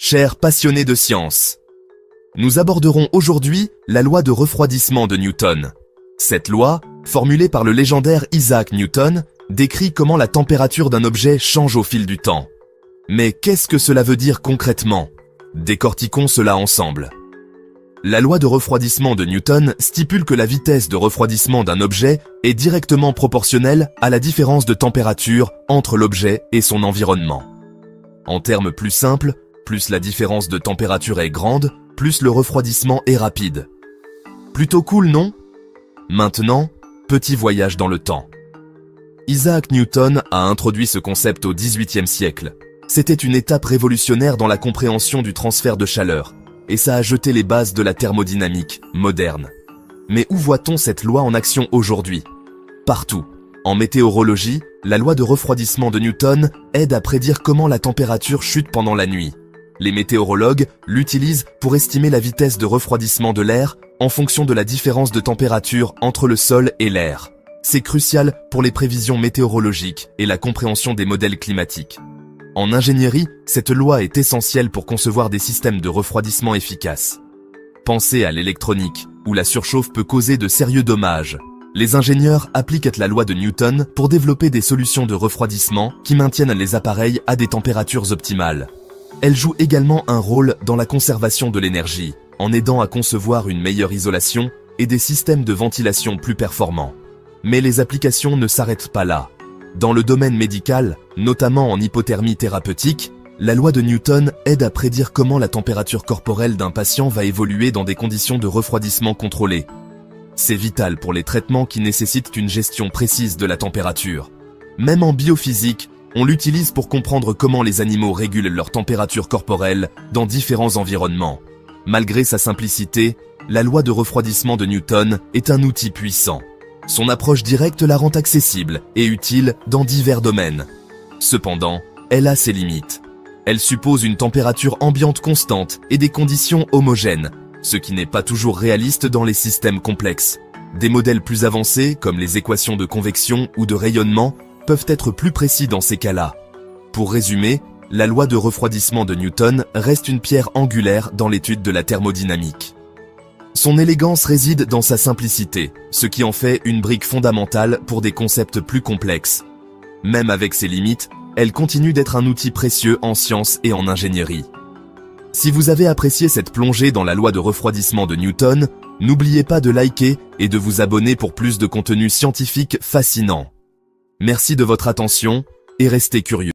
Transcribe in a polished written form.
Chers passionnés de science, nous aborderons aujourd'hui la loi de refroidissement de Newton. Cette loi, formulée par le légendaire Isaac Newton, décrit comment la température d'un objet change au fil du temps. Mais qu'est-ce que cela veut dire concrètement? Décortiquons cela ensemble. La loi de refroidissement de Newton stipule que la vitesse de refroidissement d'un objet est directement proportionnelle à la différence de température entre l'objet et son environnement. En termes plus simples, plus la différence de température est grande, plus le refroidissement est rapide. Plutôt cool, non? Maintenant, petit voyage dans le temps. Isaac Newton a introduit ce concept au XVIIIe siècle. C'était une étape révolutionnaire dans la compréhension du transfert de chaleur, et ça a jeté les bases de la thermodynamique moderne. Mais où voit-on cette loi en action aujourd'hui? Partout. En météorologie, la loi de refroidissement de Newton aide à prédire comment la température chute pendant la nuit. Les météorologues l'utilisent pour estimer la vitesse de refroidissement de l'air en fonction de la différence de température entre le sol et l'air. C'est crucial pour les prévisions météorologiques et la compréhension des modèles climatiques. En ingénierie, cette loi est essentielle pour concevoir des systèmes de refroidissement efficaces. Pensez à l'électronique, où la surchauffe peut causer de sérieux dommages. Les ingénieurs appliquent la loi de Newton pour développer des solutions de refroidissement qui maintiennent les appareils à des températures optimales. Elle joue également un rôle dans la conservation de l'énergie, en aidant à concevoir une meilleure isolation et des systèmes de ventilation plus performants. Mais les applications ne s'arrêtent pas là. Dans le domaine médical, notamment en hypothermie thérapeutique, la loi de Newton aide à prédire comment la température corporelle d'un patient va évoluer dans des conditions de refroidissement contrôlées. C'est vital pour les traitements qui nécessitent une gestion précise de la température. Même en biophysique, on l'utilise pour comprendre comment les animaux régulent leur température corporelle dans différents environnements. Malgré sa simplicité, la loi de refroidissement de Newton est un outil puissant. Son approche directe la rend accessible et utile dans divers domaines. Cependant, elle a ses limites. Elle suppose une température ambiante constante et des conditions homogènes, ce qui n'est pas toujours réaliste dans les systèmes complexes. Des modèles plus avancés, comme les équations de convection ou de rayonnement, peuvent être plus précis dans ces cas-là. Pour résumer, la loi de refroidissement de Newton reste une pierre angulaire dans l'étude de la thermodynamique. Son élégance réside dans sa simplicité, ce qui en fait une brique fondamentale pour des concepts plus complexes. Même avec ses limites, elle continue d'être un outil précieux en sciences et en ingénierie. Si vous avez apprécié cette plongée dans la loi de refroidissement de Newton, n'oubliez pas de liker et de vous abonner pour plus de contenu scientifique fascinant. Merci de votre attention et restez curieux.